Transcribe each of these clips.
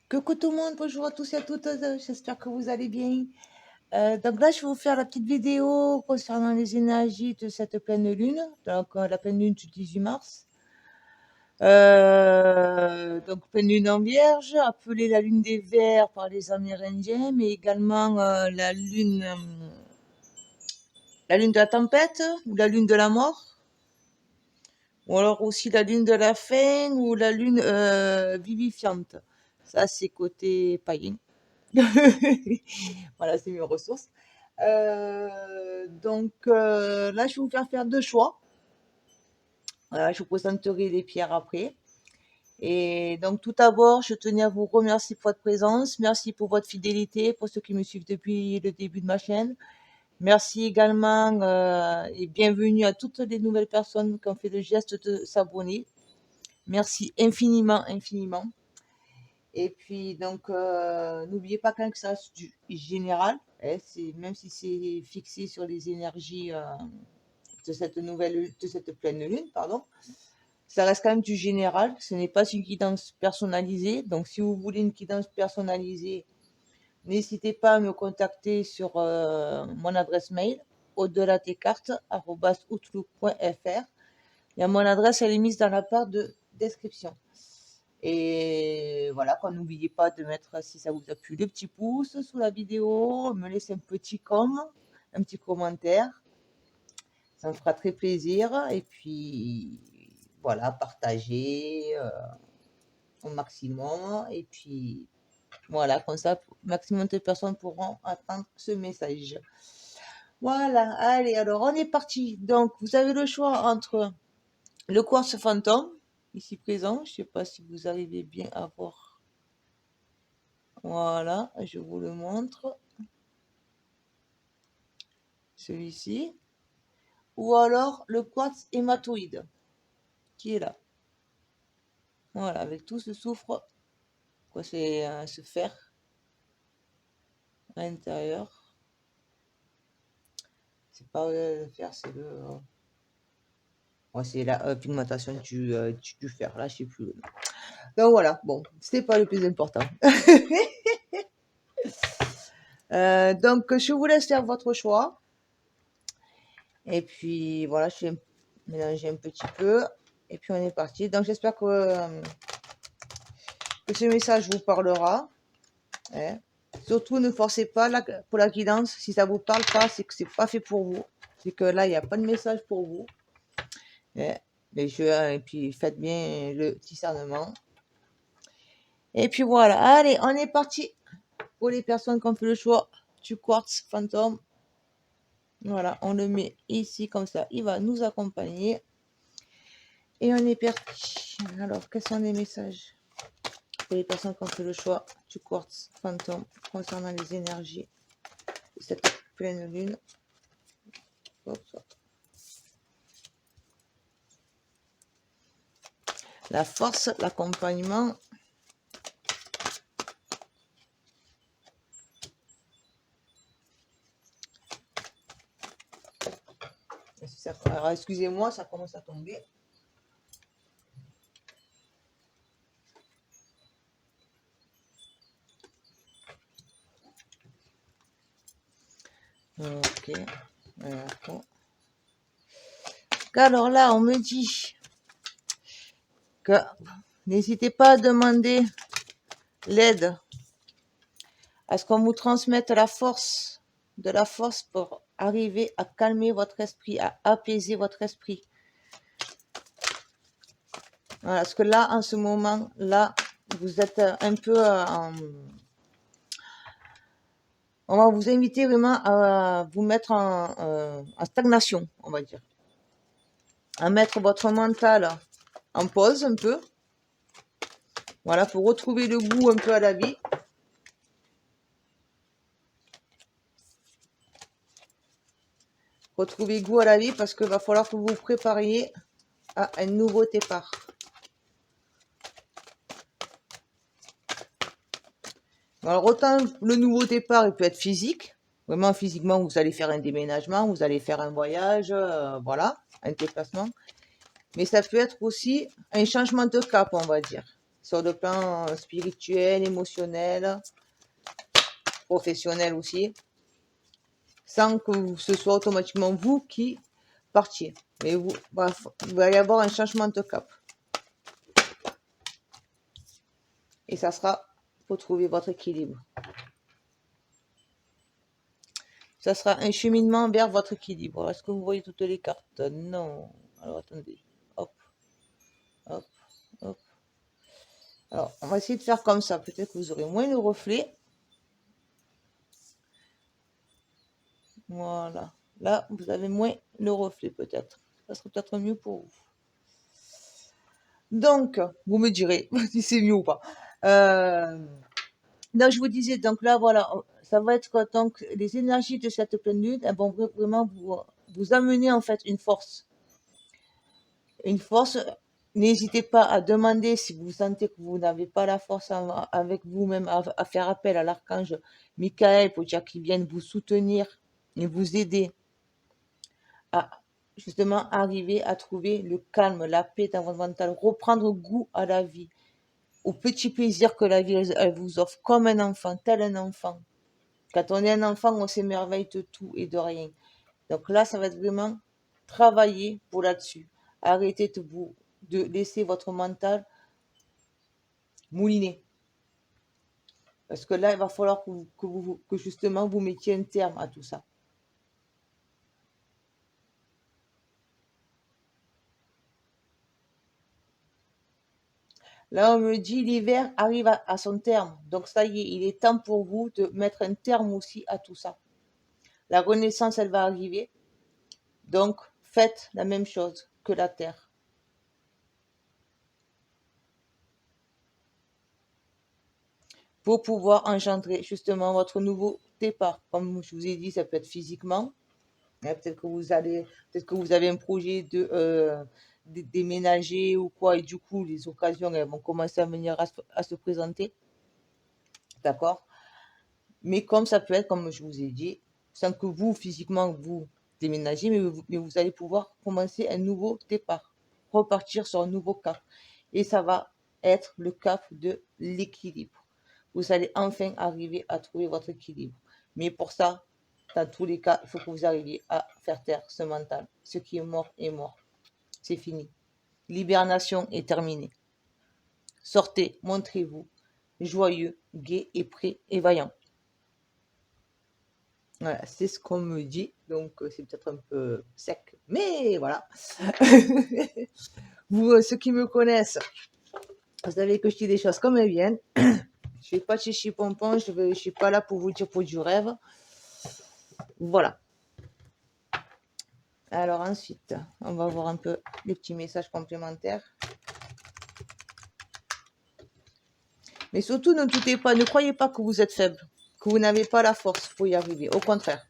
Coucou tout le monde, bonjour à tous et à toutes, j'espère que vous allez bien. Donc là, je vais vous faire la petite vidéo concernant les énergies de cette pleine lune, donc la pleine lune du 18 mars. Donc pleine lune en vierge, appelée la lune des vers par les Amérindiens, mais également la lune de la tempête ou la lune de la mort, ou alors aussi la lune de la fin ou la lune vivifiante. Ça, c'est côté païen. Voilà, c'est mes ressources. Là, je vais vous faire deux choix. Voilà, je vous présenterai les pierres après. Et donc, tout d'abord, je tenais à vous remercier pour votre présence. Merci pour votre fidélité, pour ceux qui me suivent depuis le début de ma chaîne. Merci également et bienvenue à toutes les nouvelles personnes qui ont fait le geste de s'abonner. Merci infiniment, infiniment. Et puis, donc, n'oubliez pas quand même que ça reste du général, hein, même si c'est fixé sur les énergies de cette pleine lune, pardon, ça reste quand même du général. Ce n'est pas une guidance personnalisée. Donc, si vous voulez une guidance personnalisée, n'hésitez pas à me contacter sur mon adresse mail, au-delà des cartes@outlook.fr. Et mon adresse, elle est mise dans la barre de description. Et voilà, n'oubliez pas de mettre, si ça vous a plu, le petit pouce sous la vidéo, me laisser un petit un petit commentaire. Ça me fera très plaisir. Et puis, voilà, partagez au maximum. Et puis, voilà, comme ça, maximum de personnes pourront atteindre ce message. Voilà, allez, alors on est parti. Donc, vous avez le choix entre le quartz fantôme, ici présent. Je ne sais pas si vous arrivez bien à voir. Voilà, je vous le montre. Celui-ci. Ou alors le quartz hématoïde, qui est là. Voilà, avec tout ce soufre. Quoi, c'est ce fer à l'intérieur. C'est pas le fer, c'est le. Ouais, c'est la pigmentation du fer. Là, je sais plus. Donc voilà, bon, c'est pas le plus important. Donc, je vous laisse faire votre choix. Et puis, voilà, je vais mélanger un petit peu. Et puis, on est parti. Donc, j'espère que ce message vous parlera. Hein. Surtout, ne forcez pas pour la guidance. Si ça vous parle pas, c'est que c'est pas fait pour vous. C'est que là, il n'y a pas de message pour vous. Hein. Et puis, faites bien le discernement. Et puis, voilà. Allez, on est parti. Pour les personnes qui ont fait le choix du quartz fantôme. Voilà, on le met ici comme ça. Il va nous accompagner. Et on est parti. Alors, quels sont les messages pour les personnes qui ont fait le choix du quartz fantôme concernant les énergies de cette pleine lune? Hop, la force, l'accompagnement. Alors, excusez-moi, ça commence à tomber. Ok. Alors là, on me dit que n'hésitez pas à demander l'aide à ce qu'on vous transmette de la force pour arriver à calmer votre esprit, à apaiser votre esprit. Voilà, parce que là, en ce moment, là, vous êtes un peu on va vous inviter vraiment à vous mettre en stagnation, on va dire. À mettre votre mental en pause un peu. Voilà, pour retrouver le goût un peu à la vie. Retrouver goût à la vie parce qu'il va falloir que vous vous prépariez à un nouveau départ. Alors autant le nouveau départ, il peut être physique. Vraiment physiquement, vous allez faire un déménagement, vous allez faire un voyage, voilà, un déplacement. Mais ça peut être aussi un changement de cap, on va dire. sur le plan spirituel, émotionnel, professionnel aussi, sans que ce soit automatiquement vous qui partiez. Mais vous, bref, il va y avoir un changement de cap. Et ça sera pour trouver votre équilibre. Ça sera un cheminement vers votre équilibre. Est-ce que vous voyez toutes les cartes? Non. Alors attendez. Hop, hop, hop. Alors, on va essayer de faire comme ça. Peut-être que vous aurez moins de reflets. Voilà. Là, vous avez moins le reflet peut-être. Ça serait peut-être mieux pour vous. Donc, vous me direz si c'est mieux ou pas. Donc, je vous disais, donc là, voilà, ça va être donc les énergies de cette pleine lune, elles vont vraiment vous amener en fait une force. Une force, n'hésitez pas à demander si vous sentez que vous n'avez pas la force avec vous-même à faire appel à l'archange Michael pour dire qu'il vienne vous soutenir et vous aider à justement arriver à trouver le calme, la paix dans votre mental, reprendre goût à la vie, aux petits plaisirs que la vie elle vous offre, comme un enfant, tel un enfant. Quand on est un enfant, on s'émerveille de tout et de rien. Donc là, ça va être vraiment travailler pour là-dessus. Arrêtez de laisser votre mental mouliner. Parce que là, il va falloir que justement vous mettiez un terme à tout ça. Là, on me dit l'hiver arrive à son terme. Donc ça y est, il est temps pour vous de mettre un terme aussi à tout ça. La renaissance, elle va arriver. Donc, faites la même chose que la Terre. Pour pouvoir engendrer justement votre nouveau départ. Comme je vous ai dit, ça peut être physiquement. Peut-être que vous avez un projet de déménager ou quoi, et du coup, les occasions elles vont commencer à venir à se présenter. D'accord? Mais comme ça peut être, comme je vous ai dit, sans que vous, physiquement, vous déménagez, mais vous allez pouvoir commencer un nouveau départ, repartir sur un nouveau cap. Et ça va être le cap de l'équilibre. Vous allez enfin arriver à trouver votre équilibre. Mais pour ça, dans tous les cas, il faut que vous arriviez à faire taire ce mental. Ce qui est mort est mort. C'est fini. L'hibernation est terminée. Sortez, montrez-vous, joyeux, gai et prêt et vaillant. Voilà, c'est ce qu'on me dit. Donc, c'est peut-être un peu sec. Mais voilà. Vous, ceux qui me connaissent, vous savez que je dis des choses comme elles viennent. Je fais pas de chichi pompon. Je suis pas là pour vous dire pour du rêve. Voilà. Alors ensuite, on va voir un peu les petits messages complémentaires. Mais surtout, ne doutez pas, ne croyez pas que vous êtes faible, que vous n'avez pas la force pour y arriver. Au contraire,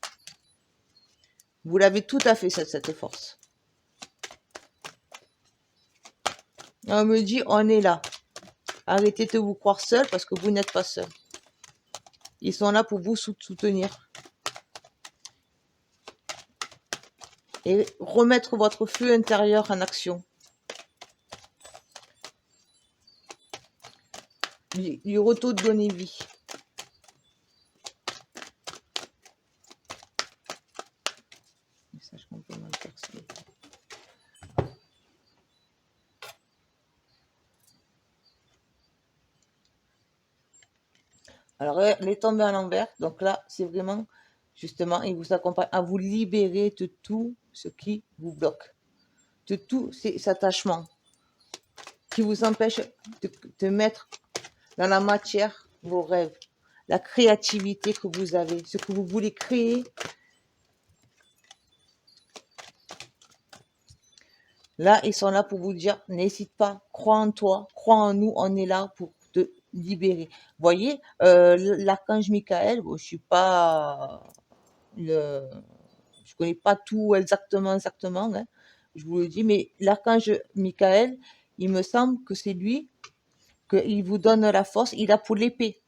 vous l'avez tout à fait, cette force. On me dit, on est là. Arrêtez de vous croire seul parce que vous n'êtes pas seul. Ils sont là pour vous soutenir. Et remettre votre feu intérieur en action. Lui redonner vie. Message complémentaire. Alors, elle est tombée à l'envers. Donc là, c'est vraiment, justement, il vous accompagne à vous libérer de tout ce qui vous bloque. De tous ces attachements qui vous empêchent de mettre dans la matière vos rêves, la créativité que vous avez, ce que vous voulez créer. Là, ils sont là pour vous dire, n'hésite pas, crois en toi, crois en nous, on est là pour te libérer. Vous voyez, l'archange Michael, bon, je connais pas tout exactement, hein, je vous le dis, mais l'archange Michael, il me semble que c'est lui, qu'il vous donne la force, il a pour l'épée,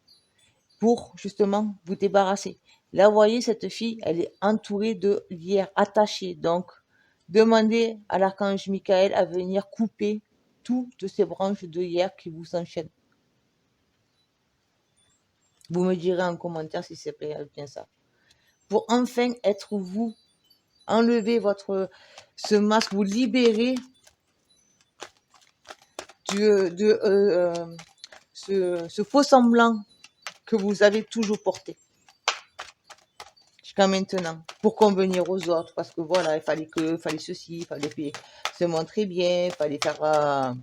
pour justement vous débarrasser. Là, vous voyez, cette fille, elle est entourée de lierres, attachée. Donc, demandez à l'archange Michael à venir couper toutes ces branches de lierre qui vous enchaînent. Vous me direz en commentaire si c'est bien ça. Pour enfin être vous, enlever ce masque, vous libérer de ce faux semblant que vous avez toujours porté jusqu'à maintenant pour convenir aux autres, parce que voilà, il fallait ceci, il fallait se montrer bien, il fallait faire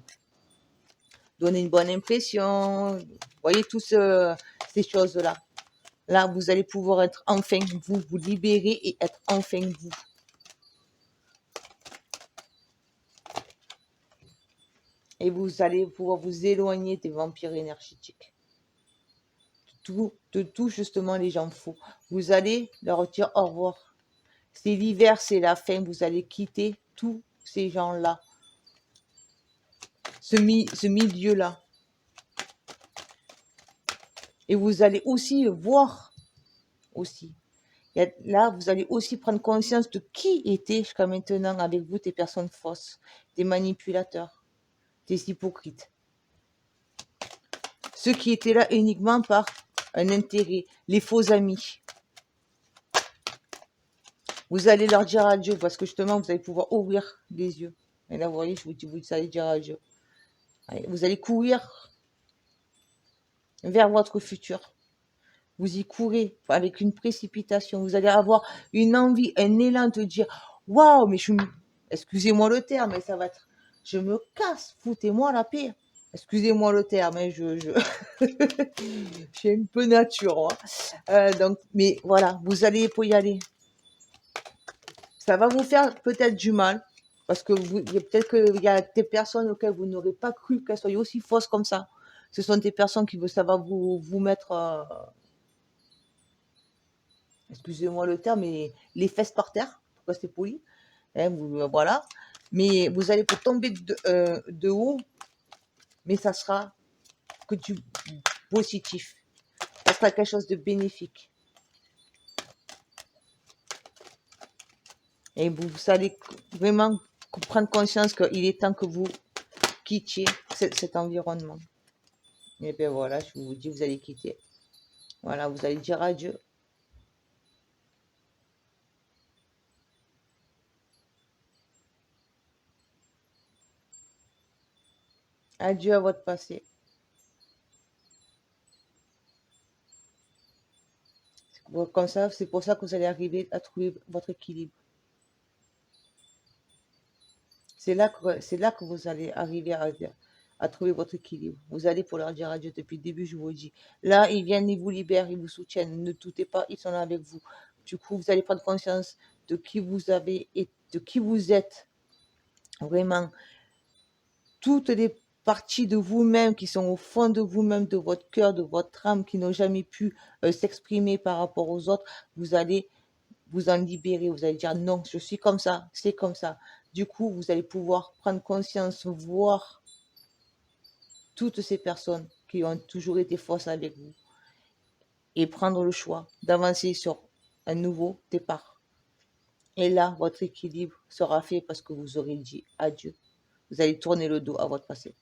donner une bonne impression. Vous voyez toutes ces choses-là. Là, vous allez pouvoir être enfin vous libérer et être enfin vous. Et vous allez pouvoir vous éloigner des vampires énergétiques. De tout justement les gens faux. Vous allez leur dire au revoir. C'est l'hiver, c'est la fin, vous allez quitter tous ces gens-là. Ce milieu-là. Et vous allez aussi voir aussi. Là, vous allez aussi prendre conscience de qui étaient jusqu'à maintenant avec vous des personnes fausses, des manipulateurs, des hypocrites. Ceux qui étaient là uniquement par un intérêt, les faux amis. Vous allez leur dire adieu parce que justement, vous allez pouvoir ouvrir les yeux. Et là, vous voyez, je vous dis, vous allez dire adieu. Vous allez courir vers votre futur. Vous y courez avec une précipitation. Vous allez avoir une envie, un élan de dire waouh, mais excusez-moi le terme, mais ça va être. Je me casse, foutez-moi la paix. Excusez-moi le terme, hein, j'ai un peu nature. Donc, mais voilà, vous allez pour y aller. Ça va vous faire peut-être du mal, parce que peut-être qu'il y a des personnes auxquelles vous n'aurez pas cru qu'elles soient aussi fausses comme ça. Ce sont des personnes ça va vous mettre, excusez-moi le terme, mais les fesses par terre, pour rester poli. Hein, voilà. Mais vous allez pour tomber de haut, mais ça sera que du positif. Ça sera quelque chose de bénéfique. Et vous allez vraiment prendre conscience qu'il est temps que vous quittiez cet environnement. Et bien voilà, je vous dis, vous allez quitter. Voilà, vous allez dire adieu. Adieu à votre passé. Comme ça, c'est pour ça que vous allez arriver à trouver votre équilibre. C'est là que vous allez arriver à trouver votre équilibre. Vous allez pour leur dire adieu depuis le début, je vous le dis. Là, ils viennent, ils vous libèrent, ils vous soutiennent. Ne doutez pas, ils sont là avec vous. Du coup, vous allez prendre conscience de qui vous avez et de qui vous êtes. Vraiment, toutes les parties de vous-même qui sont au fond de vous-même, de votre cœur, de votre âme, qui n'ont jamais pu s'exprimer par rapport aux autres, vous allez vous en libérer. Vous allez dire non, je suis comme ça, c'est comme ça. Du coup, vous allez pouvoir prendre conscience, voir toutes ces personnes qui ont toujours été fausses avec vous et prendre le choix d'avancer sur un nouveau départ. Et là, votre équilibre sera fait parce que vous aurez dit adieu. Vous allez tourner le dos à votre passé.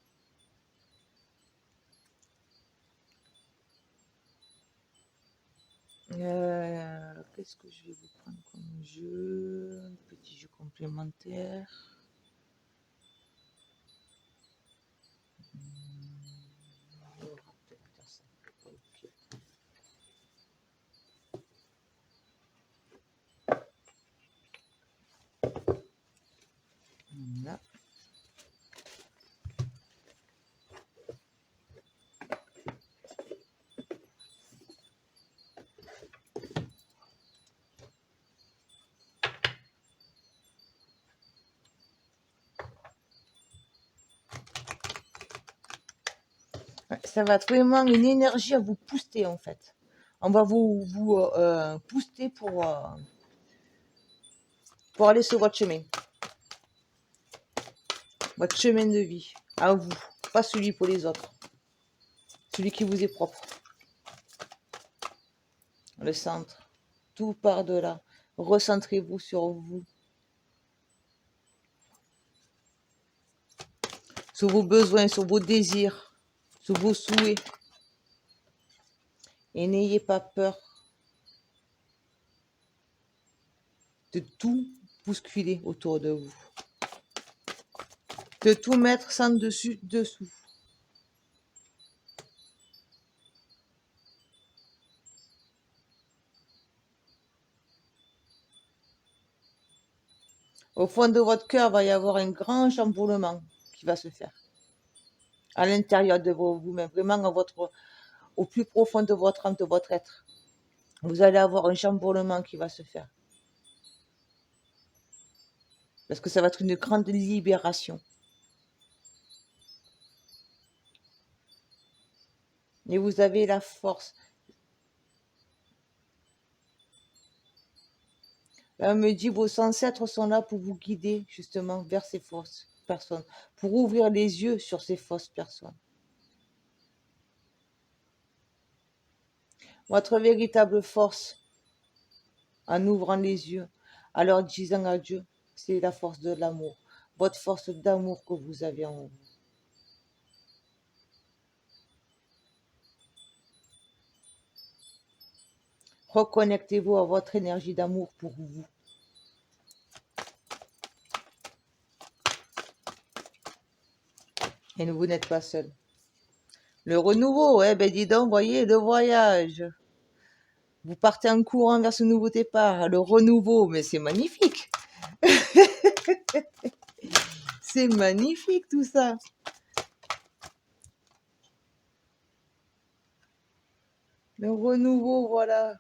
Qu'est-ce que je vais vous prendre comme jeu? Un petit jeu complémentaire. Voilà. Ça va être vraiment une énergie à vous booster en fait. On va vous booster pour aller sur votre chemin de vie, à vous, pas celui pour les autres, celui qui vous est propre. Le centre, tout par de là. Recentrez-vous sur vous, sur vos besoins, sur vos désirs, sur vos souhaits. Et n'ayez pas peur de tout bousculer autour de vous. De tout mettre sans dessus, dessous. Au fond de votre cœur, va y avoir un grand chamboulement qui va se faire. À l'intérieur de vous-même, vraiment au plus profond de votre âme, de votre être. Vous allez avoir un chamboulement qui va se faire. Parce que ça va être une grande libération. Et vous avez la force. Là, on me dit, vos ancêtres sont là pour vous guider justement vers ces fausses personnes, pour ouvrir les yeux sur ces fausses personnes. Votre véritable force, en ouvrant les yeux, en leur disant adieu, c'est la force de l'amour, votre force d'amour que vous avez en vous. Reconnectez-vous à votre énergie d'amour pour vous. Et vous n'êtes pas seul. Le renouveau, eh ben dis donc, voyez, le voyage. Vous partez en courant vers ce nouveau départ, le renouveau, mais c'est magnifique. C'est magnifique tout ça. Le renouveau, voilà.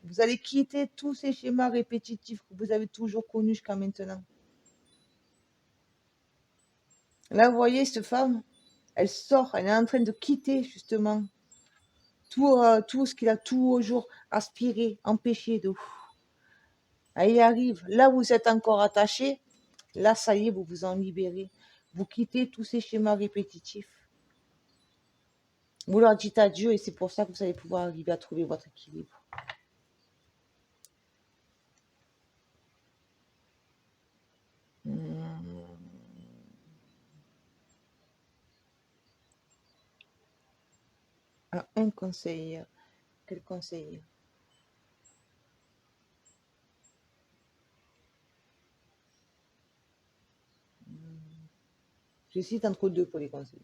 Vous allez quitter tous ces schémas répétitifs que vous avez toujours connus jusqu'à maintenant. Là, vous voyez, cette femme, elle sort, elle est en train de quitter justement tout ce qu'il a toujours aspiré, empêché de... Elle y arrive. Là, vous êtes encore attaché. Là, ça y est, vous vous en libérez. Vous quittez tous ces schémas répétitifs. Vous leur dites adieu et c'est pour ça que vous allez pouvoir arriver à trouver votre équilibre. Ah, un conseil. Quel conseil? Je cite entre deux pour les conseils.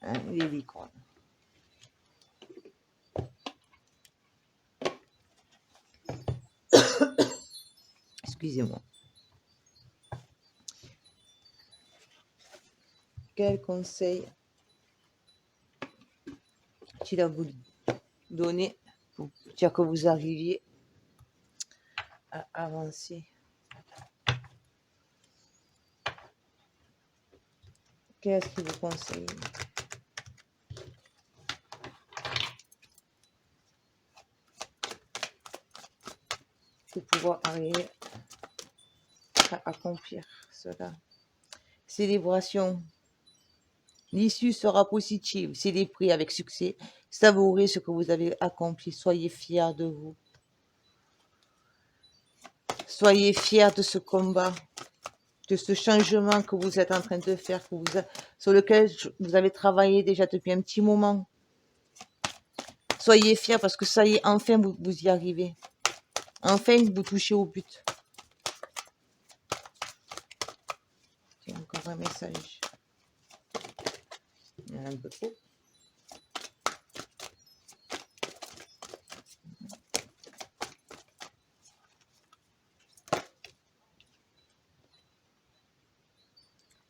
Hein, les licornes. Excusez-moi. Quel conseil qu'il a voulu donner pour dire que vous arriviez à avancer? Qu'est-ce qu'il vous conseille? Pour pouvoir arriver à accomplir cela. Célébration. L'issue sera positive. Célébrez avec succès. Savourez ce que vous avez accompli. Soyez fiers de vous. Soyez fiers de ce combat, de ce changement que vous êtes en train de faire, sur lequel vous avez travaillé déjà depuis un petit moment. Soyez fiers parce que ça y est, enfin vous y arrivez. Enfin vous touchez au but. Tiens, encore un message. Il y en a un peu trop.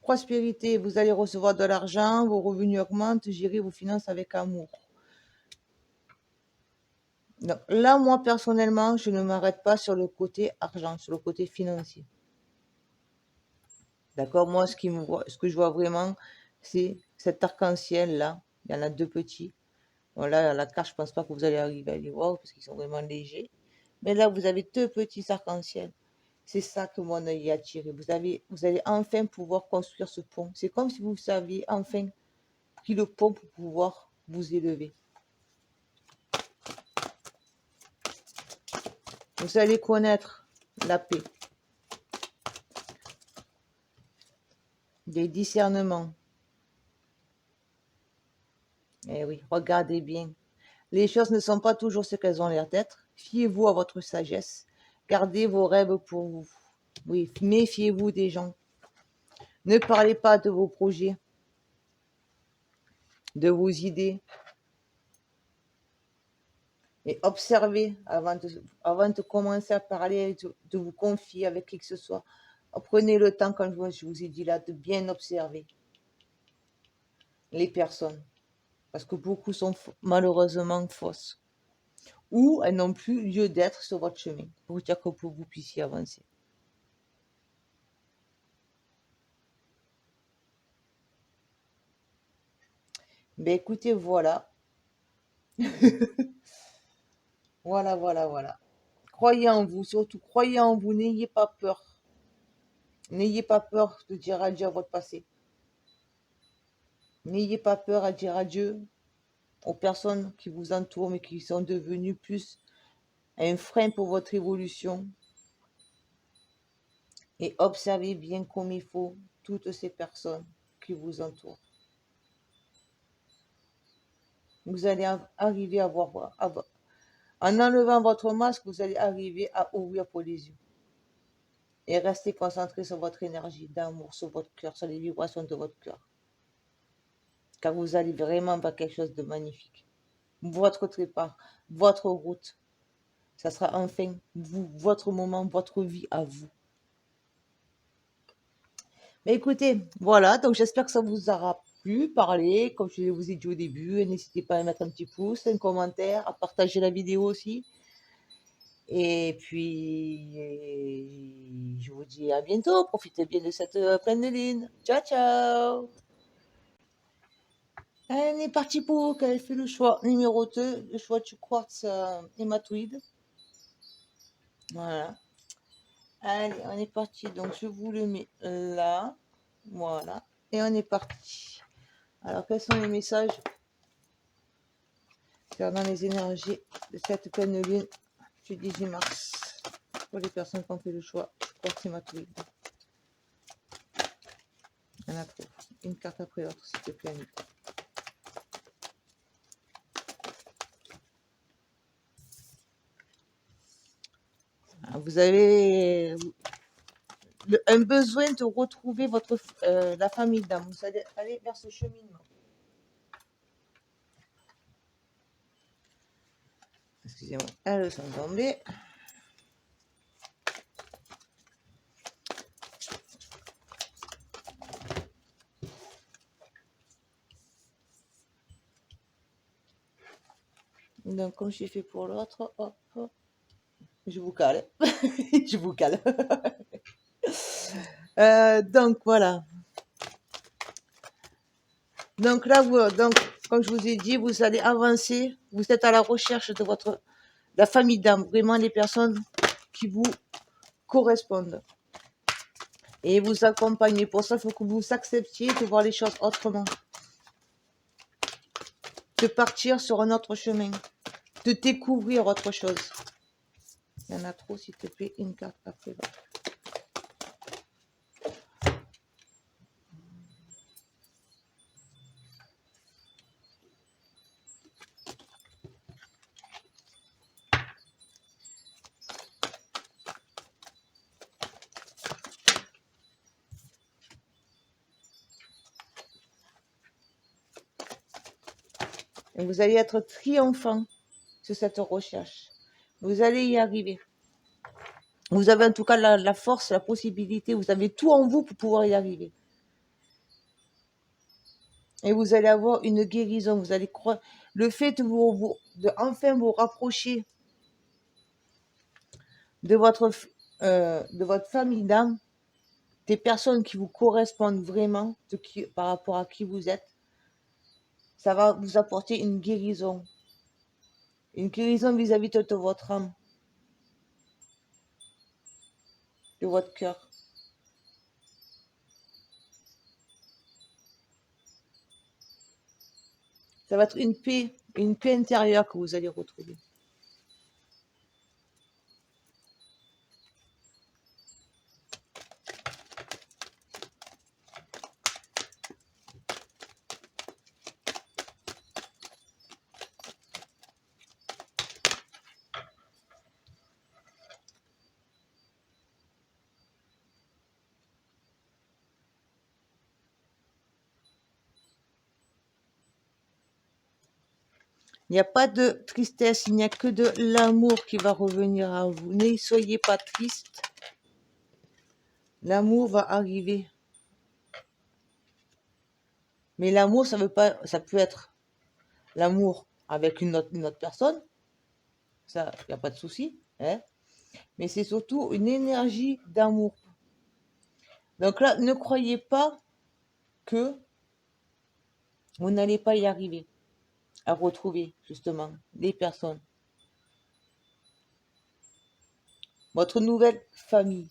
Prospérité, vous allez recevoir de l'argent, vos revenus augmentent, gérez vos finances avec amour. Donc, là, moi, personnellement, je ne m'arrête pas sur le côté argent, sur le côté financier. D'accord? Moi, ce que je vois vraiment, c'est cet arc-en-ciel-là. Il y en a deux petits. Voilà, à la carte, je pense pas que vous allez arriver à les voir parce qu'ils sont vraiment légers. Mais là, vous avez deux petits arcs-en-ciel. C'est ça que mon œil a attiré. Vous allez enfin pouvoir construire ce pont. C'est comme si vous saviez enfin pris le pont pour pouvoir vous élever. Vous allez connaître la paix. des discernements. Eh oui, regardez bien. Les choses ne sont pas toujours ce qu'elles ont l'air d'être. Fiez-vous à votre sagesse. Gardez vos rêves pour vous. Oui, méfiez-vous des gens. Ne parlez pas de vos projets, de vos idées. Et observez avant de commencer à parler, de vous confier avec qui que ce soit. Prenez le temps, comme je vous ai dit là, de bien observer les personnes. Parce que beaucoup sont malheureusement fausses. Ou elles n'ont plus lieu d'être sur votre chemin. Pour dire que vous puissiez avancer. Ben écoutez, voilà. Voilà. Croyez en vous, surtout croyez en vous, n'ayez pas peur. N'ayez pas peur de dire adieu à votre passé. N'ayez pas peur à dire adieu aux personnes qui vous entourent, mais qui sont devenues plus un frein pour votre évolution. Et observez bien comme il faut toutes ces personnes qui vous entourent. Vous allez arriver à voir, en enlevant votre masque, vous allez arriver à ouvrir pour les yeux. Et restez concentré sur votre énergie d'amour, sur votre cœur, sur les vibrations de votre cœur. Car vous allez vraiment vers quelque chose de magnifique. Votre trépas, votre route, ça sera enfin vous, votre moment, votre vie à vous. Mais écoutez, voilà, donc j'espère que ça vous aura plu, parler, comme je vous ai dit au début. N'hésitez pas à mettre un petit pouce, un commentaire, à partager la vidéo aussi. Et puis, je vous dis à bientôt. Profitez bien de cette pleine lune. Ciao, ciao. On est parti pour qu'elle fait le choix numéro 2, le choix du quartz hématoïde. Voilà. Allez, on est parti. Donc, je vous le mets là. Voilà. Et on est parti. Alors, quels sont les messages concernant les énergies de cette pleine lune du 18 mars pour les personnes qui ont fait le choix du quartz hématoïde? On a trop. Une carte après l'autre, s'il te plaît, Annick. Vous avez un besoin de retrouver la famille d'âme. Vous allez aller vers ce cheminement. Excusez-moi, elles sont tombées. Donc, comme j'ai fait pour l'autre, hop, hop, je vous cale. Je vous cale. Donc, voilà. Donc là, comme je vous ai dit, vous allez avancer. Vous êtes à la recherche de la famille d'âme, vraiment les personnes qui vous correspondent. Et vous accompagner. Pour ça, il faut que vous acceptiez de voir les choses autrement. De partir sur un autre chemin. De découvrir autre chose. Il y en a trop, s'il te plaît, une carte après l'autre. Et vous allez être triomphant sur cette recherche. Vous allez y arriver. Vous avez en tout cas la force, la possibilité, vous avez tout en vous pour pouvoir y arriver. Et vous allez avoir une guérison. Vous allez croire. Le fait de enfin vous rapprocher de votre famille d'âme, des personnes qui vous correspondent vraiment, par rapport à qui vous êtes, ça va vous apporter une guérison. Une guérison vis-à-vis de votre âme, de votre cœur. Ça va être une paix intérieure que vous allez retrouver. Il n'y a pas de tristesse, il n'y a que de l'amour qui va revenir à vous. Ne soyez pas triste. L'amour va arriver. Mais l'amour, ça veut pas, ça peut être l'amour avec une autre personne. Ça, il n'y a pas de souci. Hein. Mais c'est surtout une énergie d'amour. Donc là, ne croyez pas que vous n'allez pas y arriver à retrouver justement les personnes. Votre nouvelle famille.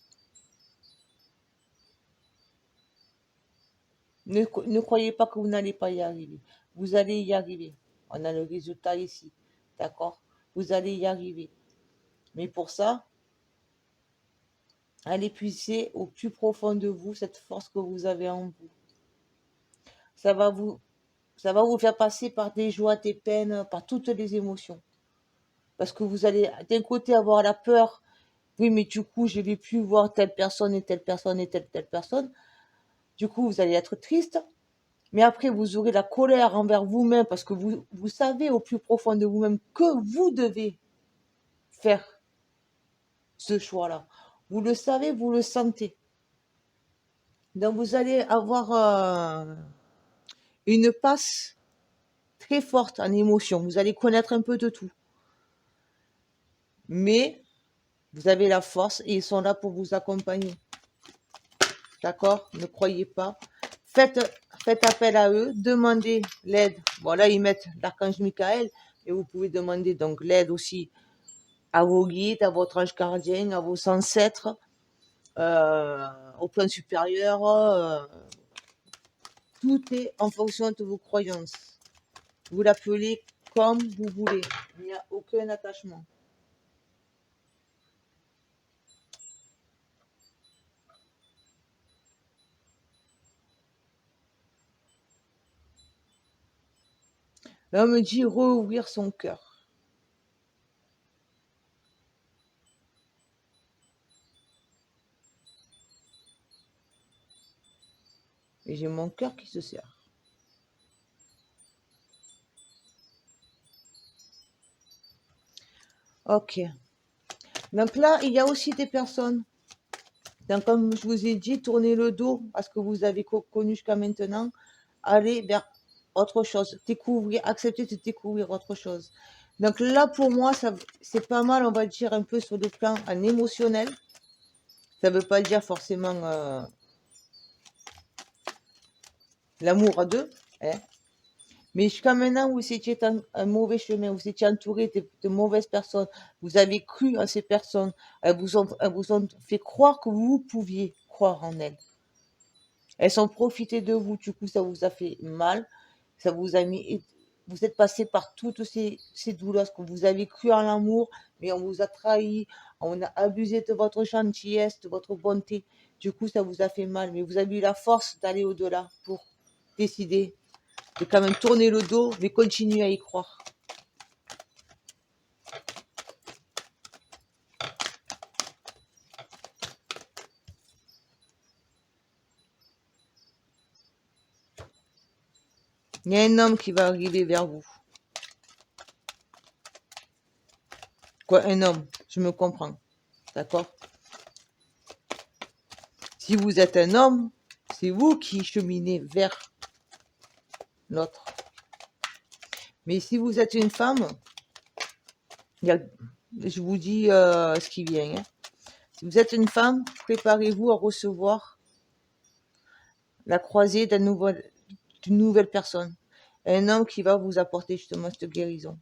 Ne croyez pas que vous n'allez pas y arriver. Vous allez y arriver. On a le résultat ici. D'accord? Vous allez y arriver. Mais pour ça, allez puiser au plus profond de vous cette force que vous avez en vous. Ça va vous, ça va vous faire passer par des joies, des peines, par toutes les émotions. Parce que vous allez d'un côté avoir la peur. Oui, mais du coup, je ne vais plus voir telle personne et telle personne et telle personne. Du coup, vous allez être triste. Mais après, vous aurez la colère envers vous-même parce que vous savez au plus profond de vous-même que vous devez faire ce choix-là. Vous le savez, vous le sentez. Donc, vous allez avoir une passe très forte en émotion. Vous allez connaître un peu de tout. Mais vous avez la force et ils sont là pour vous accompagner. D'accord? Ne croyez pas. Faites appel à eux, demandez l'aide. Bon, là, ils mettent l'archange Michael, et vous pouvez demander donc l'aide aussi à vos guides, à votre ange gardien, à vos ancêtres, au plan supérieur. Tout est en fonction de vos croyances. Vous l'appelez comme vous voulez. Il n'y a aucun attachement. Là, on me dit rouvrir son cœur. Et j'ai mon cœur qui se serre. Ok. Donc là, il y a aussi des personnes. Donc, comme je vous ai dit, tournez le dos à ce que vous avez connu jusqu'à maintenant. Allez vers autre chose. Découvrir, accepter de découvrir autre chose. Donc là, pour moi, c'est pas mal, on va dire, un peu sur le plan en émotionnel. Ça veut pas dire forcément l'amour à deux. Hein. Mais jusqu'à maintenant, vous étiez un mauvais chemin, vous étiez entouré de mauvaises personnes. Vous avez cru à ces personnes. Elles vous ont fait croire que vous pouviez croire en elles. Elles ont profité de vous, du coup, ça vous a fait mal. Ça vous a mis. Vous êtes passé par toutes ces douleurs, parce que vous avez cru en l'amour, mais on vous a trahi, on a abusé de votre gentillesse, de votre bonté. Du coup, ça vous a fait mal, mais vous avez eu la force d'aller au-delà pour décider de quand même tourner le dos, mais continuer à y croire. Il y a un homme qui va arriver vers vous. Quoi, un homme? Je me comprends. D'accord? Si vous êtes un homme, c'est vous qui cheminez vers l'autre. Mais si vous êtes une femme, je vous dis ce qui vient. Hein. Si vous êtes une femme, préparez-vous à recevoir la croisée d'une nouvelle personne. Un homme qui va vous apporter justement cette guérison.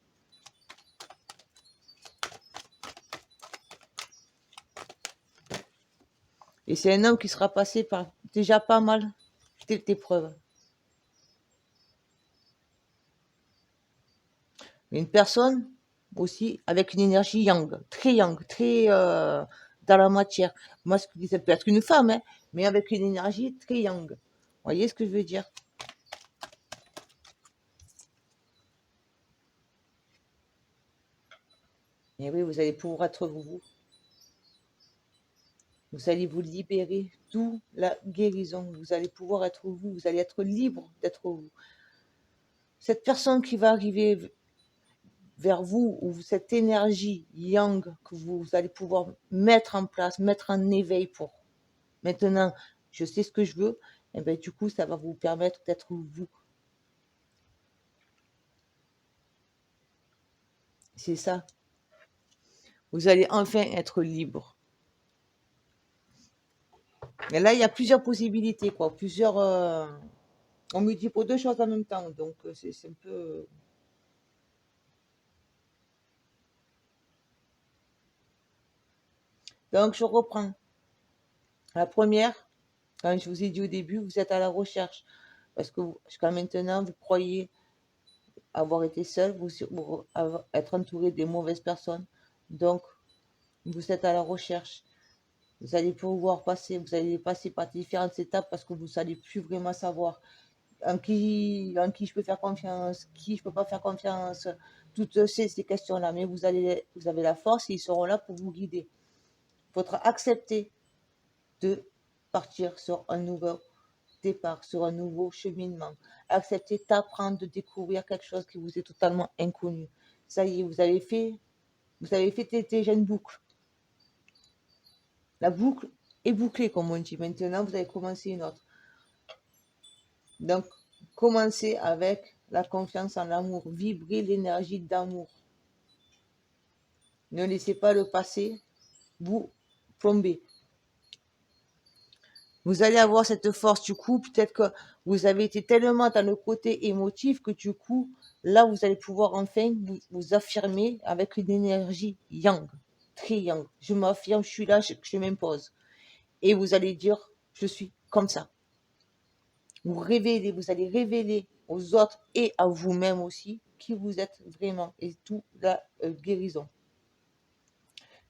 Et c'est un homme qui sera passé par déjà pas mal d'épreuves. Une personne aussi avec une énergie yang, très dans la matière. Moi, ça peut être une femme, hein, mais avec une énergie très yang. Vous voyez ce que je veux dire? Et oui, vous allez pouvoir être vous. Vous allez vous libérer, d'où la guérison. Vous allez pouvoir être vous, vous allez être libre d'être vous. Cette personne qui va arriver vers vous, ou cette énergie yang que vous allez pouvoir mettre en place, mettre en éveil pour. Maintenant, je sais ce que je veux, et bien du coup, ça va vous permettre d'être vous. C'est ça. Vous allez enfin être libre. Et là, il y a plusieurs possibilités, quoi. Plusieurs. On me dit pour deux choses en même temps, donc c'est un peu. Donc, je reprends. La première, quand je vous ai dit au début, vous êtes à la recherche. Parce que jusqu'à maintenant, vous croyez avoir été seul, être entouré des mauvaises personnes. Donc, vous êtes à la recherche. Vous allez pouvoir passer, vous allez passer par différentes étapes parce que vous n'allez plus vraiment savoir en qui je peux faire confiance, qui je peux pas faire confiance, toutes ces questions-là. Mais vous avez la force et ils seront là pour vous guider. Il faudra accepter de partir sur un nouveau départ, sur un nouveau cheminement. Accepter d'apprendre, de découvrir quelque chose qui vous est totalement inconnu. Ça y est, vous avez fait déjà une boucle. La boucle est bouclée, comme on dit. Maintenant, vous allez commencer une autre. Donc, commencez avec la confiance en l'amour. Vibrez l'énergie d'amour. Ne laissez pas le passé vous plomber. Vous allez avoir cette force, du coup, peut-être que vous avez été tellement dans le côté émotif que du coup, là, vous allez pouvoir enfin vous affirmer avec une énergie yang, très yang. Je m'affirme, je suis là, je m'impose. Et vous allez dire, je suis comme ça. Vous allez révéler aux autres et à vous-même aussi qui vous êtes vraiment et tout la guérison.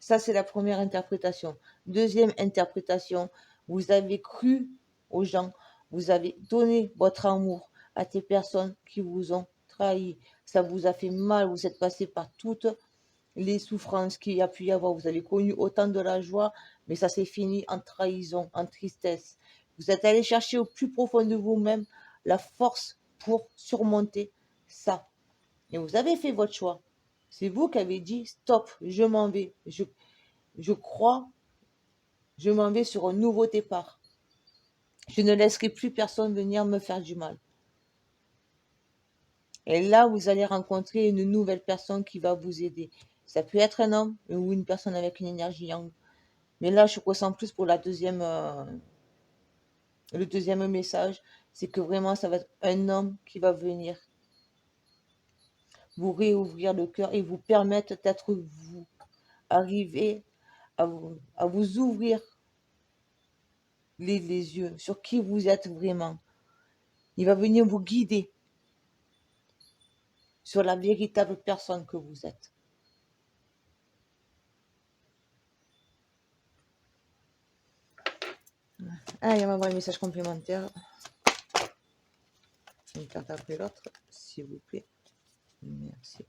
Ça, c'est la première interprétation. Deuxième interprétation, vous avez cru aux gens, vous avez donné votre amour à des personnes qui vous ont trahi. Ça vous a fait mal, vous êtes passé par toutes les souffrances qu'il y a pu y avoir. Vous avez connu autant de la joie, mais ça s'est fini en trahison, en tristesse. Vous êtes allé chercher au plus profond de vous-même la force pour surmonter ça. Et vous avez fait votre choix. C'est vous qui avez dit stop, je m'en vais. Je crois, je m'en vais sur un nouveau départ. Je ne laisserai plus personne venir me faire du mal. Et là, vous allez rencontrer une nouvelle personne qui va vous aider. Ça peut être un homme ou une personne avec une énergie yang. Mais là, je ressens plus pour le deuxième message, c'est que vraiment, ça va être un homme qui va venir vous réouvrir le cœur et vous permettre d'être vous. Arriver à vous ouvrir les yeux sur qui vous êtes vraiment. Il va venir vous guider sur la véritable personne que vous êtes. Ah, il va m'envoyer un message complémentaire. Une carte après l'autre, s'il vous plaît. Merci.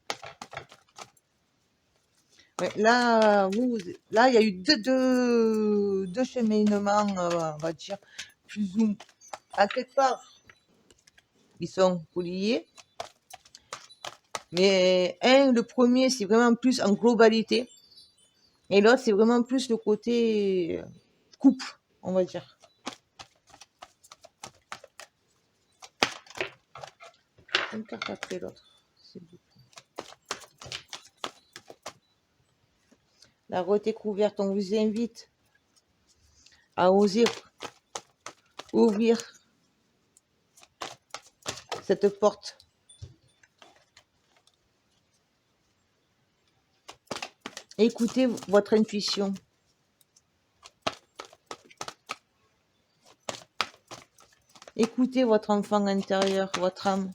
Ouais, là, là, il y a eu deux cheminements, on va dire, plus ou moins. À quelque part, ils sont liés. Mais le premier, c'est vraiment plus en globalité. Et l'autre, c'est vraiment plus le côté couple, on va dire. Une carte après l'autre, s'il vous plaît. La redécouverte, on vous invite à oser ouvrir cette porte. Écoutez votre intuition. Écoutez votre enfant intérieur, votre âme.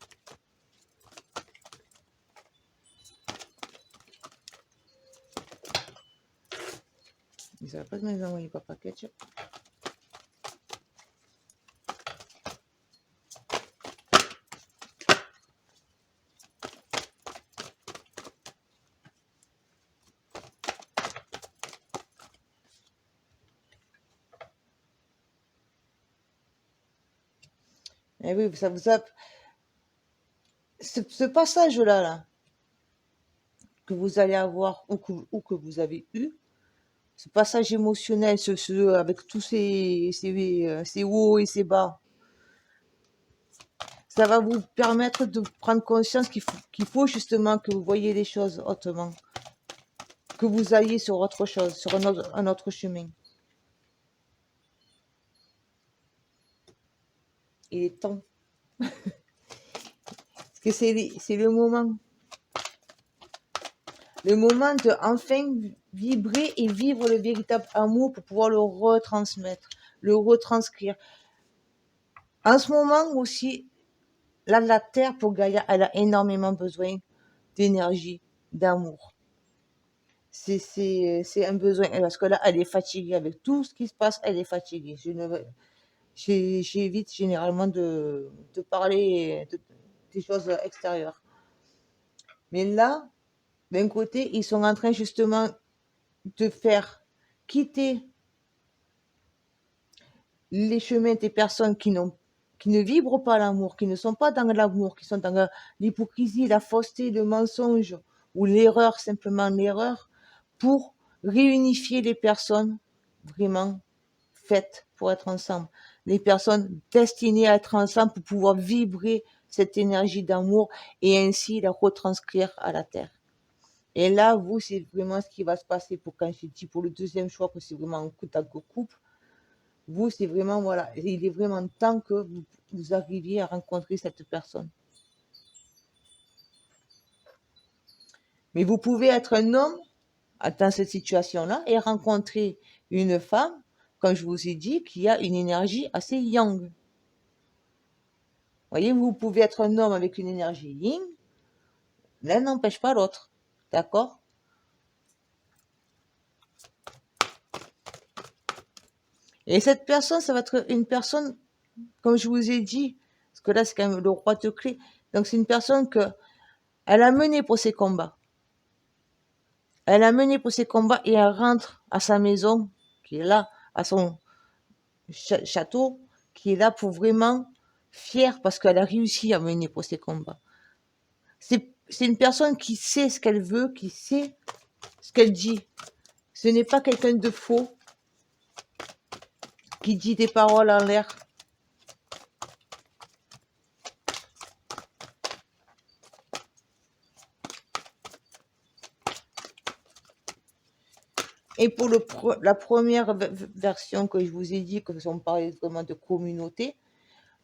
Ils n'avaient pas de nous envoyer Papa Ketchup. Eh oui, ça vous a... Ce passage-là, là, que vous allez avoir ou que vous avez eu, ce passage émotionnel, avec tous ces hauts et ces bas, ça va vous permettre de prendre conscience qu'il faut justement que vous voyez les choses autrement, que vous alliez sur autre chose, sur un autre chemin. Il est temps. Parce que c'est le moment. Le moment de enfin vibrer et vivre le véritable amour pour pouvoir le retransmettre, le retranscrire. En ce moment aussi, là, la Terre, pour Gaïa, elle a énormément besoin d'énergie, d'amour. C'est un besoin, parce que là, elle est fatiguée avec tout ce qui se passe, elle est fatiguée. J'évite généralement de parler des choses extérieures. Mais là, d'un côté, ils sont en train justement de faire quitter les chemins des personnes qui ne vibrent pas l'amour, qui ne sont pas dans l'amour, qui sont dans l'hypocrisie, la fausseté, le mensonge ou l'erreur, simplement l'erreur, pour réunifier les personnes vraiment faites pour être ensemble. Les personnes destinées à être ensemble pour pouvoir vibrer cette énergie d'amour et ainsi la retranscrire à la terre. Et là, vous, c'est vraiment ce qui va se passer quand j'ai dit pour le deuxième choix que c'est vraiment un coup à coupe. Vous, c'est vraiment, voilà, il est vraiment temps que vous arriviez à rencontrer cette personne. Mais vous pouvez être un homme dans cette situation-là et rencontrer une femme, comme je vous ai dit, qui a une énergie assez yang. Vous voyez, vous pouvez être un homme avec une énergie yin, l'un n'empêche pas l'autre. D'accord? Et cette personne, ça va être une personne, comme je vous ai dit, parce que là, c'est quand même le roi de clé. Donc, c'est une personne elle a mené pour ses combats. Elle a mené pour ses combats et elle rentre à sa maison, qui est là, à son château, qui est là pour vraiment fière parce qu'elle a réussi à mener pour ses combats. C'est une personne qui sait ce qu'elle veut, qui sait ce qu'elle dit. Ce n'est pas quelqu'un de faux qui dit des paroles en l'air. Et pour la première version que je vous ai dit, que on parlait vraiment de communauté,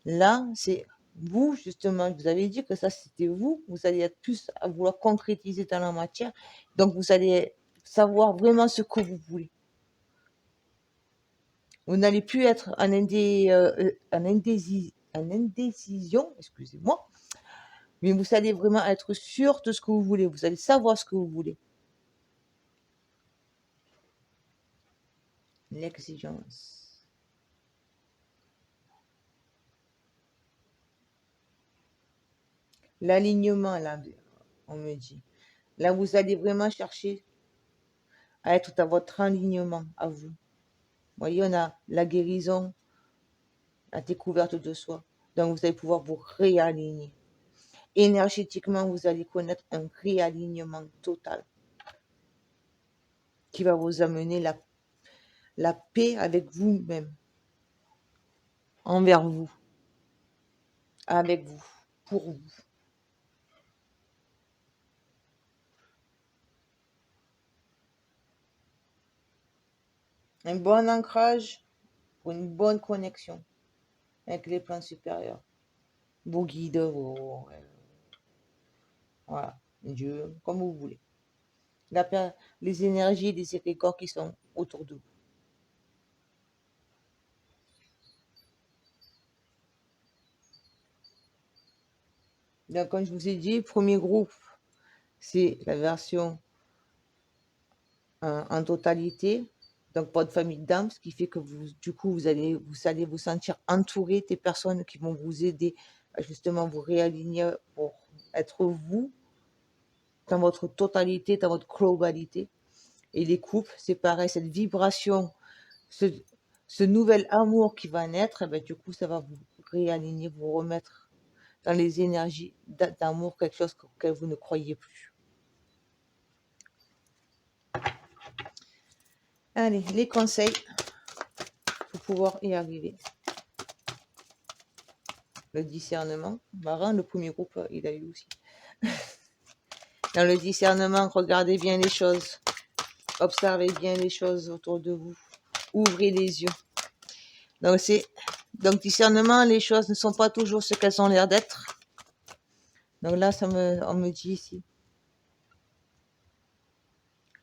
là, c'est vous, justement, vous avez dit que ça, c'était vous. Vous allez être plus à vouloir concrétiser dans la matière. Donc, vous allez savoir vraiment ce que vous voulez. Vous n'allez plus être en indécision, excusez-moi, mais vous allez vraiment être sûr de ce que vous voulez. Vous allez savoir ce que vous voulez. L'exigence. L'alignement, là, on me dit. Là, vous allez vraiment chercher à être dans votre alignement, à vous. Vous voyez, on a la guérison, la découverte de soi. Donc, vous allez pouvoir vous réaligner. Énergétiquement, vous allez connaître un réalignement total qui va vous amener la paix avec vous-même, envers vous, avec vous, pour vous. Un bon ancrage pour une bonne connexion avec les plans supérieurs. Vos guides, voilà, Dieu, comme vous voulez. Les énergies des égrégores qui sont autour de vous. Donc, comme je vous ai dit, premier groupe, c'est la version en totalité, donc pas de famille d'âme, ce qui fait que du coup, vous allez vous sentir entouré des personnes qui vont vous aider à justement vous réaligner pour être vous dans votre totalité, dans votre globalité. Et les couples, c'est pareil, cette vibration, ce nouvel amour qui va naître, et bien, du coup, ça va vous réaligner, vous remettre dans les énergies d'amour, quelque chose auquel vous ne croyez plus. Allez, les conseils pour pouvoir y arriver. Le discernement. Marrant, le premier groupe, il a eu aussi. Dans le discernement, regardez bien les choses. Observez bien les choses autour de vous. Ouvrez les yeux. Donc discernement, les choses ne sont pas toujours ce qu'elles ont l'air d'être. Donc là, on me dit ici.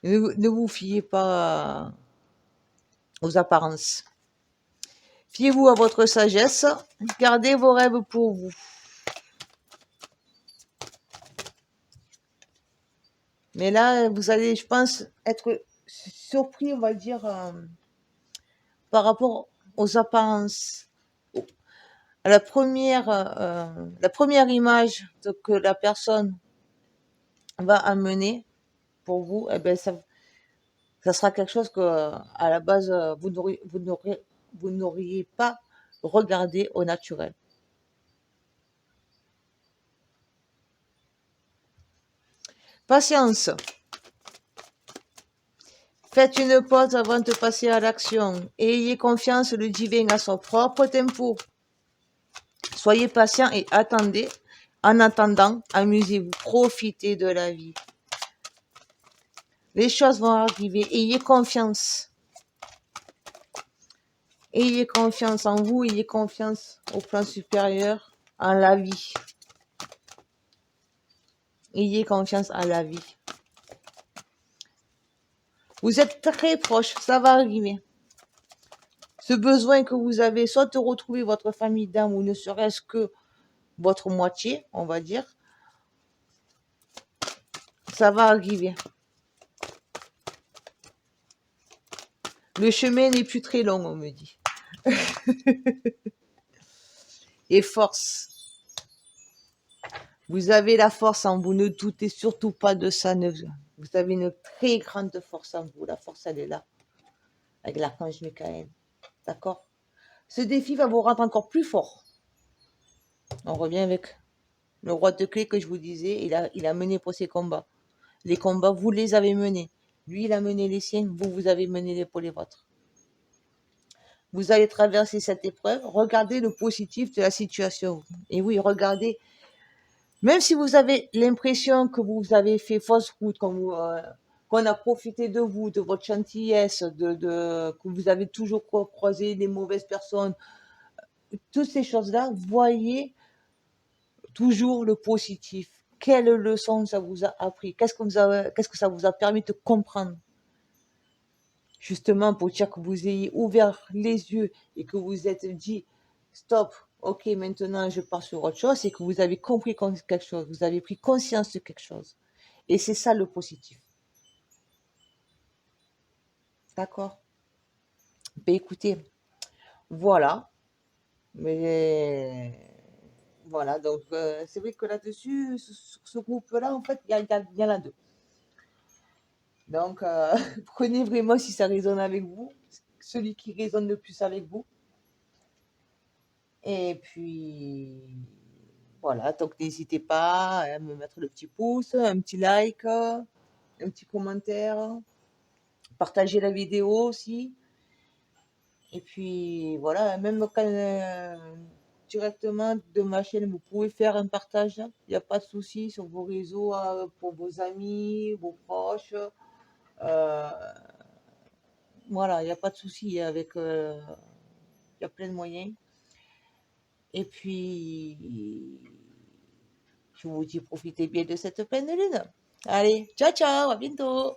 Ne vous fiez pas aux apparences. Fiez-vous à votre sagesse. Gardez vos rêves pour vous. Mais là, vous allez, je pense, être surpris, on va dire, par rapport aux apparences. À la première image que la personne va amener pour vous, eh ben ça sera quelque chose que, à la base, vous n'auriez pas regardé au naturel. Patience. Faites une pause avant de passer à l'action. Ayez confiance, le divin à son propre tempo. Soyez patient et attendez. En attendant, amusez-vous, profitez de la vie. Les choses vont arriver. Ayez confiance. Ayez confiance en vous, ayez confiance au plan supérieur, en la vie. Ayez confiance en la vie. Vous êtes très proche, ça va arriver. Ce besoin que vous avez, soit de retrouver votre famille d'âme ou ne serait-ce que votre moitié, on va dire, ça va arriver. Le chemin n'est plus très long, on me dit. Et force. Vous avez la force en vous, ne doutez surtout pas de ça. Vous avez une très grande force en vous. La force, elle est là, avec l'archange Michael. D'accord? Ce défi va vous rendre encore plus fort. On revient avec le roi de clé que je vous disais. Il a mené pour ses combats. Les combats, vous les avez menés. Lui, il a mené les siens. Vous avez mené pour les vôtres. Vous allez traverser cette épreuve. Regardez le positif de la situation. Et oui, regardez. Même si vous avez l'impression que vous avez fait fausse route, qu'on a profité de vous, de votre gentillesse, que vous avez toujours croisé les mauvaises personnes, toutes ces choses-là, voyez toujours le positif. Quelle leçon ça vous a appris? Qu'est-ce que ça vous a permis de comprendre? Justement, pour dire que vous ayez ouvert les yeux et que vous êtes dit, stop, ok, maintenant je pars sur autre chose, c'est que vous avez compris quelque chose, vous avez pris conscience de quelque chose. Et c'est ça le positif. D'accord? Ben écoutez, voilà. Mais voilà, donc c'est vrai que là-dessus, sur ce groupe-là, en fait, il y en a deux. Donc, prenez vraiment si ça résonne avec vous, celui qui résonne le plus avec vous. Et puis, voilà, donc n'hésitez pas à me mettre le petit pouce, un petit like, un petit commentaire, partagez la vidéo aussi. Et puis, voilà, même quand directement de ma chaîne, vous pouvez faire un partage, il n'y a pas de souci sur vos réseaux, pour vos amis, vos proches. Euh, voilà, il n'y a pas de souci avec, il y a plein de moyens. Et puis, je vous dis, profitez bien de cette pleine lune. Allez, ciao, ciao, à bientôt.